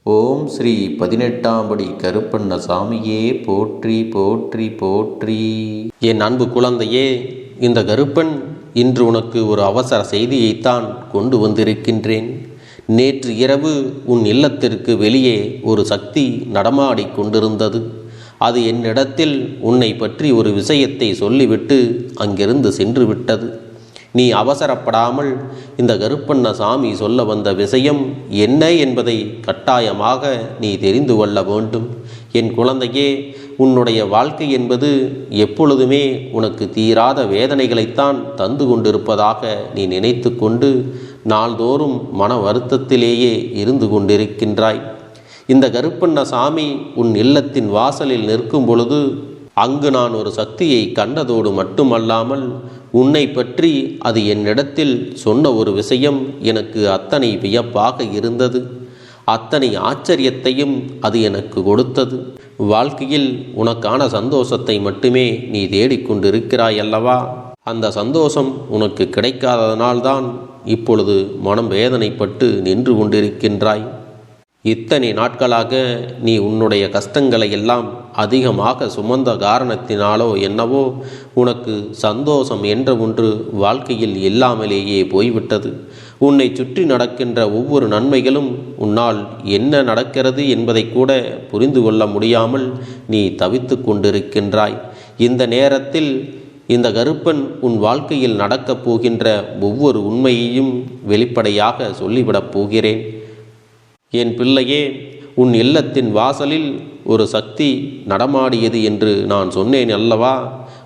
ஓம் ஸ்ரீ 18ஆம் படி கருப்பண்ண சாமியே போற்றி போற்றி போற்றி. என் அன்பு குழந்தையே, இந்த கருப்பன் இன்று உனக்கு ஒரு அவசர செய்தியைத்தான் கொண்டு வந்திருக்கின்றேன். நேற்று இரவு உன் இல்லத்திற்கு வெளியே ஒரு சக்தி நடமாடிக் கொண்டிருந்தது. அது என்னிடத்தில் உன்னை பற்றி ஒரு விஷயத்தை சொல்லிவிட்டு அங்கிருந்து சென்று விட்டது. நீ அவசரப்படாமல் இந்த கருப்பண்ண சாமி சொல்ல வந்த விஷயம் என்ன என்பதை கட்டாயமாக நீ தெரிந்து கொள்ள வேண்டும். என் குழந்தையே, உன்னுடைய வாழ்க்கை என்பது எப்பொழுதுமே உனக்கு தீராத வேதனைகளைத்தான் தந்து கொண்டிருப்பதாக நீ நினைத்து கொண்டு நாள்தோறும் மன வருத்தத்திலேயே இருந்து கொண்டிருக்கின்றாய். இந்த கருப்பண்ண சாமி உன் இல்லத்தின் வாசலில் நிற்கும் பொழுது அங்கு நான் ஒரு சக்தியை கண்டதோடு மட்டுமல்லாமல் உன்னை பற்றி அது என்னிடத்தில் சொன்ன ஒரு விஷயம் எனக்கு அத்தனை வியப்பாக இருந்தது. அத்தனை ஆச்சரியத்தையும் அது எனக்கு கொடுத்தது. வாழ்க்கையில் உனக்கான சந்தோஷத்தை மட்டுமே நீ தேடிக்கொண்டிருக்கிறாய் அல்லவா? அந்த சந்தோஷம் உனக்கு கிடைக்காததனால்தான் இப்பொழுது மனம் வேதனைப்பட்டு நின்று கொண்டிருக்கின்றாய். இத்தனை நாட்களாக நீ உன்னுடைய கஷ்டங்களை எல்லாம் அதிகமாக சுமந்த காரணத்தினாலோ என்னவோ உனக்கு சந்தோஷம் என்ற ஒன்று வாழ்க்கையில் இல்லாமலேயே போய்விட்டது. உன்னை சுற்றி நடக்கின்ற ஒவ்வொரு நன்மைகளும் உன்னால் என்ன நடக்கிறது என்பதை கூட புரிந்து கொள்ள முடியாமல் நீ தவித்து கொண்டிருக்கின்றாய். இந்த நேரத்தில் இந்த கருப்பன் உன் வாழ்க்கையில் நடக்கப் போகின்ற ஒவ்வொரு உண்மையையும் வெளிப்படையாக சொல்லிவிடப் போகிறேன். என் பிள்ளையே, உன் இல்லத்தின் வாசலில் ஒரு சக்தி நடமாடியது என்று நான் சொன்னேன் அல்லவா?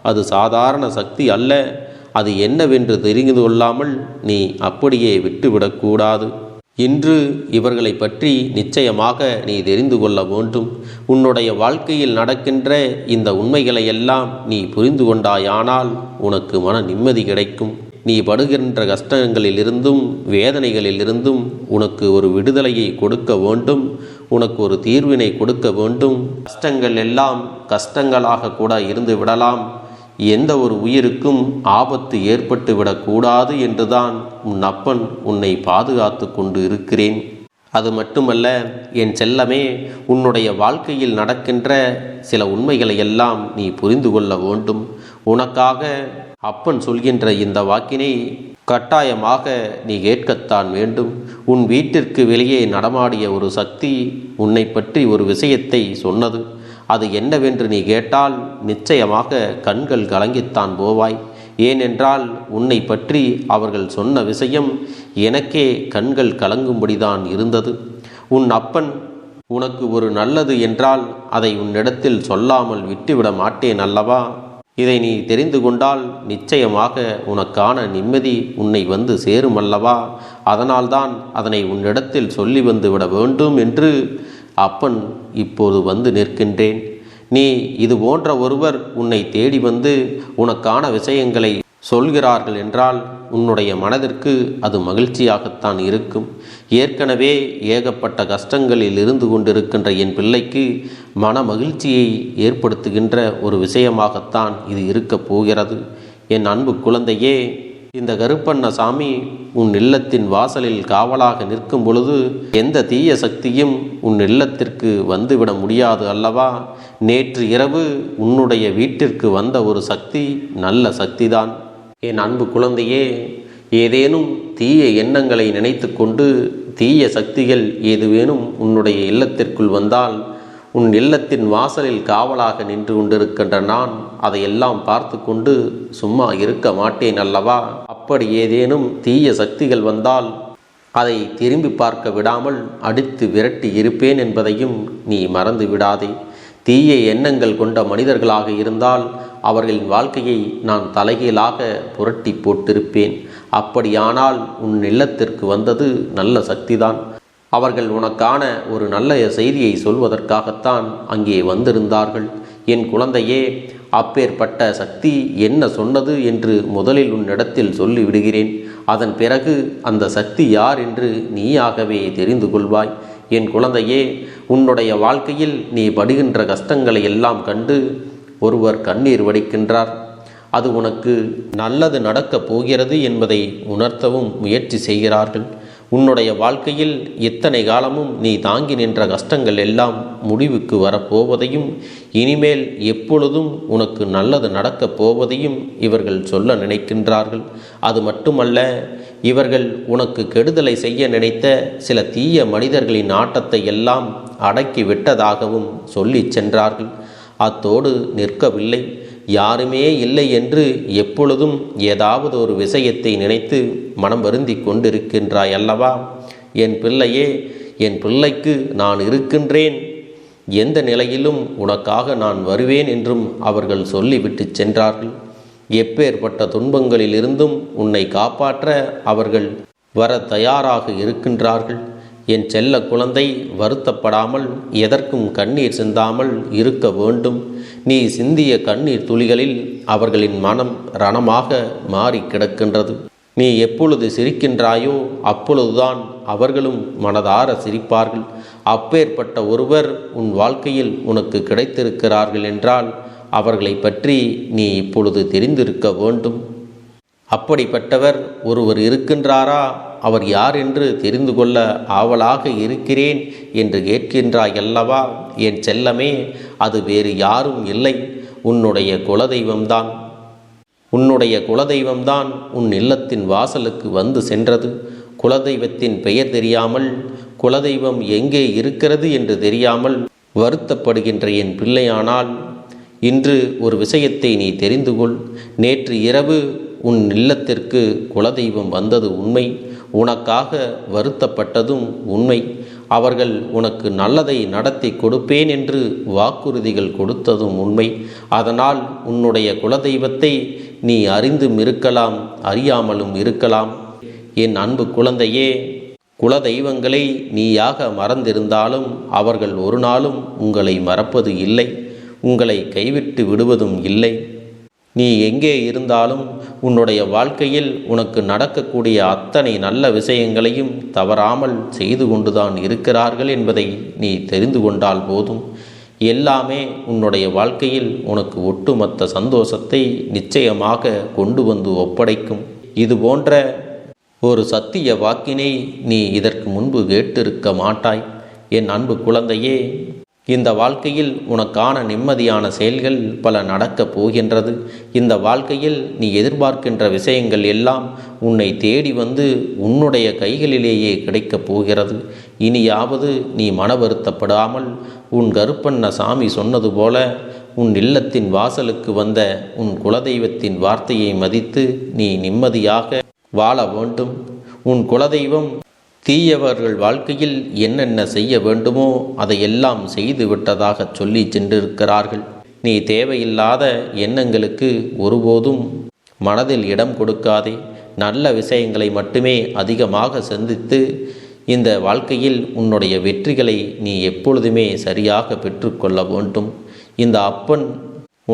அது சாதாரண சக்தி அல்ல. அது என்னவென்று தெரிந்து கொள்ளாமல் நீ அப்படியே விட்டுவிடக்கூடாது. இன்று இவர்களை பற்றி நிச்சயமாக நீ தெரிந்து கொள்ள வேண்டும். உன்னுடைய வாழ்க்கையில் நடக்கின்ற இந்த உண்மைகளை எல்லாம் நீ புரிந்து கொண்டாயானால் உனக்கு மன நிம்மதி கிடைக்கும். நீ படுகின்ற கஷ்டங்களிலிருந்தும் வேதனைகளிலிருந்தும் உனக்கு ஒரு விடுதலையை கொடுக்க வேண்டும். உனக்கு ஒரு தீர்வினை கொடுக்க வேண்டும். கஷ்டங்கள் எல்லாம் கஷ்டங்களாக கூட இருந்து விடலாம். எந்த ஒரு உயிருக்கும் ஆபத்து ஏற்பட்டு விடக்கூடாது என்றுதான் உன் அப்பன் உன்னை பாதுகாத்து கொண்டு இருக்கிறேன். அது மட்டுமல்ல என் செல்லமே, உன்னுடைய வாழ்க்கையில் நடக்கின்ற சில உண்மைகளை எல்லாம் நீ புரிந்து கொள்ள வேண்டும். உனக்காக அப்பன் சொல்கின்ற இந்த வாக்கினை கட்டாயமாக நீ கேட்கத்தான் வேண்டும். உன் வீட்டிற்கு வெளியே நடமாடிய ஒரு சக்தி உன்னை பற்றி ஒரு விஷயத்தை சொன்னது. அது என்னவென்று நீ கேட்டால் நிச்சயமாக கண்கள் கலங்கித்தான் போவாய். ஏனென்றால் உன்னை பற்றி அவர்கள் சொன்ன விஷயம் எனக்கே கண்கள் கலங்கும்படிதான் இருந்தது. உன் அப்பன் உனக்கு ஒரு நல்லது என்றால் அதை உன்னிடத்தில் சொல்லாமல் விட்டுவிட மாட்டேன் அல்லவா? இதை நீ தெரிந்து கொண்டால் நிச்சயமாக உனக்கான நிம்மதி உன்னை வந்து சேருமல்லவா? அதனால்தான் அதனை உன்னிடத்தில் சொல்லி வந்து விட வேண்டும் என்று அப்பன் இப்போது வந்து நிற்கின்றேன். நீ இது போன்ற ஒருவர் உன்னை தேடி வந்து உனக்கான விஷயங்களை சொல்கிறார்கள் என்றால் உன்னுடைய மனதிற்கு அது மகிழ்ச்சியாகத்தான் இருக்கும். ஏற்கனவே ஏகப்பட்ட கஷ்டங்களில் இருந்து கொண்டிருக்கின்ற என் பிள்ளைக்கு மன மகிழ்ச்சியை ஏற்படுத்துகின்ற ஒரு விஷயமாகத்தான் இது இருக்கப் போகிறது. என் அன்பு குழந்தையே, இந்த கருப்பண்ண சாமி உன் இல்லத்தின் வாசலில் காவலாக நிற்கும் பொழுது எந்த தீய சக்தியும் உன் இல்லத்திற்கு வந்துவிட முடியாது அல்லவா? நேற்று இரவு உன்னுடைய வீட்டிற்கு வந்த ஒரு சக்தி நல்ல சக்திதான். என் அன்பு குழந்தையே, ஏதேனும் தீய எண்ணங்களை நினைத்து கொண்டு தீய சக்திகள் ஏதுவேனும் உன்னுடைய இல்லத்திற்குள் வந்தால் உன் இல்லத்தின் வாசலில் காவலாக நின்று கொண்டிருக்கின்ற நான் அதையெல்லாம் பார்த்து கொண்டு சும்மா இருக்க மாட்டேன் அல்லவா? அப்படி ஏதேனும் தீய சக்திகள் வந்தால் அதை திரும்பி பார்க்க விடாமல் அடித்து விரட்டி இருப்பேன் என்பதையும் நீ மறந்து விடாதே. தீய எண்ணங்கள் கொண்ட மனிதர்களாக இருந்தால் அவர்களின் வாழ்க்கையை நான் தலைகீழாக புரட்டி போட்டிருப்பேன். அப்படியானால் உன் இல்லத்திற்கு வந்தது நல்ல சக்திதான். அவர்கள் உனக்கான ஒரு நல்ல செய்தியை சொல்வதற்காகத்தான் அங்கே வந்திருந்தார்கள். என் குழந்தையே, அப்பேற்பட்ட சக்தி என்ன சொன்னது என்று முதலில் உன்னிடத்தில் சொல்லிவிடுகிறேன். அதன் பிறகு அந்த சக்தி யார் என்று நீயாகவே தெரிந்து கொள்வாய். என் குழந்தையே, உன்னுடைய வாழ்க்கையில் நீ படுகின்ற கஷ்டங்களை எல்லாம் கண்டு ஒருவர் கண்ணீர் வடிக்கின்றார். அது உனக்கு நல்லது நடக்கப் போகிறது என்பதை உணர்த்தவும் முயற்சி செய்கிறார்கள். உன்னுடைய வாழ்க்கையில் இத்தனை காலமும் நீ தாங்கி நின்ற கஷ்டங்கள் எல்லாம் முடிவுக்கு வரப்போவதையும் இனிமேல் எப்பொழுதும் உனக்கு நல்லது நடக்கப் போவதையும் இவர்கள் சொல்ல நினைக்கின்றார்கள். அது மட்டுமல்ல, இவர்கள் உனக்கு கெடுதலை செய்ய நினைத்த சில தீய மனிதர்களின் ஆட்டத்தை எல்லாம் அடக்கி விட்டதாகவும் சொல்லி சென்றார்கள். அத்தோடு நிற்கவில்லை. யாருமே இல்லை என்று எப்பொழுதும் ஏதாவது ஒரு விஷயத்தை நினைத்து மனம் வருந்தி கொண்டிருக்கின்றாய் அல்லவா? என் பிள்ளையே, என் பிள்ளைக்கு நான் இருக்கின்றேன், எந்த நிலையிலும் உனக்காக நான் வருவேன் என்றும் அவர்கள் சொல்லிவிட்டு சென்றார்கள். எப்பேற்பட்ட துன்பங்களிலிருந்தும் உன்னை காப்பாற்ற அவர்கள் வர தயாராக இருக்கின்றார்கள். என் செல்ல குழந்தை, வருத்தப்படாமல் எதற்கும் கண்ணீர் சிந்தாமல் இருக்க வேண்டும். நீ சிந்திய கண்ணீர் துளிகளில் அவர்களின் மனம் ரணமாக மாறி கிடக்கின்றது. நீ எப்பொழுது சிரிக்கின்றாயோ அப்பொழுதுதான் அவர்களும் மனதார சிரிப்பார்கள். அப்பேற்பட்ட ஒருவர் உன் வாழ்க்கையில் உனக்கு கிடைத்திருக்கிறார்கள் என்றால் அவர்களை பற்றி நீ இப்பொழுது தெரிந்திருக்க வேண்டும். அப்படிப்பட்டவர் ஒருவர் இருக்கின்றாரா? அவர் யார் என்று தெரிந்து கொள்ள ஆவலாக இருக்கிறேன் என்று கேட்கின்றாய் அல்லவா? என் செல்லமே, அது வேறு யாரும் இல்லை, உன்னுடைய குலதெய்வம்தான். உன்னுடைய குலதெய்வம்தான் உன் இல்லத்தின் வாசலுக்கு வந்து சென்றது. குலதெய்வத்தின் பெயர் தெரியாமல், குலதெய்வம் எங்கே இருக்கிறது என்று தெரியாமல் வருத்தப்படுகின்ற என் பிள்ளையானால் இன்று ஒரு விஷயத்தை நீ தெரிந்து கொள். நேற்று இரவு உன் இல்லத்திற்கு குலதெய்வம் வந்தது உண்மை. உனக்காக வருத்தப்பட்டதும் உண்மை. அவர்கள் உனக்கு நல்லதை நடத்தி கொடுப்பேன் என்று வாக்குறுதிகள் கொடுத்ததும் உண்மை. அதனால் உன்னுடைய குலதெய்வத்தை நீ அறிந்தும் இருக்கலாம், அறியாமலும் இருக்கலாம். என் அன்பு குழந்தையே, குலதெய்வங்களை நீயாக மறந்திருந்தாலும் அவர்கள் ஒரு நாளும் உங்களை மறப்பது இல்லை, உங்களை கைவிட்டு விடுவதும் இல்லை. நீ எங்கே இருந்தாலும் உன்னுடைய வாழ்க்கையில் உனக்கு நடக்கக்கூடிய அத்தனை நல்ல விஷயங்களையும் தவறாமல் செய்து கொண்டுதான் இருக்கிறார்கள் என்பதை நீ தெரிந்து கொண்டால் போதும். எல்லாமே உன்னுடைய வாழ்க்கையில் உனக்கு ஒட்டுமொத்த சந்தோஷத்தை நிச்சயமாக கொண்டு வந்து ஒப்படைக்கும். இது போன்ற ஒரு சத்திய வாக்கினை நீ இதற்கு முன்பு கேட்டிருக்க மாட்டாய். என் அன்பு குழந்தையே, இந்த வாழ்க்கையில் உனக்கான நிம்மதியான செயல்கள் பல நடக்கப் போகின்றது. இந்த வாழ்க்கையில் நீ எதிர்பார்க்கின்ற விஷயங்கள் எல்லாம் உன்னை தேடி வந்து உன்னுடைய கைகளிலேயே கிடைக்கப் போகிறது. இனியாவது நீ மன வருத்தப்படாமல் உன் கருப்பண்ண சாமி சொன்னது போல உன் இல்லத்தின் வாசலுக்கு வந்த உன் குலதெய்வத்தின் வார்த்தையை மதித்து நீ நிம்மதியாக வாழ வேண்டும். உன் குலதெய்வம் தீயவர்கள் வாழ்க்கையில் என்னென்ன செய்ய வேண்டுமோ அதையெல்லாம் செய்து விட்டதாக சொல்லி சென்றிருக்கிறார்கள். நீ தேவையில்லாத எண்ணங்களுக்கு ஒருபோதும் மனதில் இடம் கொடுக்காதே. நல்ல விஷயங்களை மட்டுமே அதிகமாக சிந்தித்து இந்த வாழ்க்கையில் உன்னுடைய வெற்றிகளை நீ எப்பொழுதுமே சரியாக பெற்றுக்கொள்ள வேண்டும். இந்த அப்பன்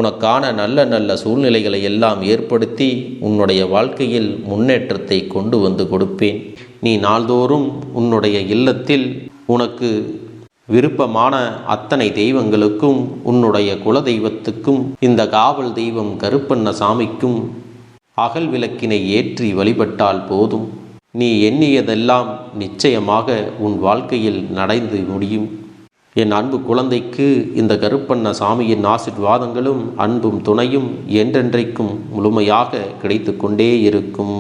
உனக்கான நல்ல நல்ல சூழ்நிலைகளை எல்லாம் ஏற்படுத்தி உன்னுடைய வாழ்க்கையில் முன்னேற்றத்தை கொண்டு வந்து கொடுப்பேன். நீ நாள்தோறும் உன்னுடைய இல்லத்தில் உனக்கு விருப்பமான அத்தனை தெய்வங்களுக்கும், உன்னுடைய குலதெய்வத்துக்கும், இந்த காவல் தெய்வம் கருப்பண்ண சாமிக்கும் அகல் விளக்கினை ஏற்றி வழிபட்டால் போதும். நீ எண்ணியதெல்லாம் நிச்சயமாக உன் வாழ்க்கையில் நடந்து முடியும். என் அன்பு குழந்தைக்கு இந்த கருப்பண்ண சாமியின் ஆசீர்வாதங்களும் அன்பும் துணையும் என்றென்றைக்கும் முழுமையாக கிடைத்து கொண்டே இருக்கும்.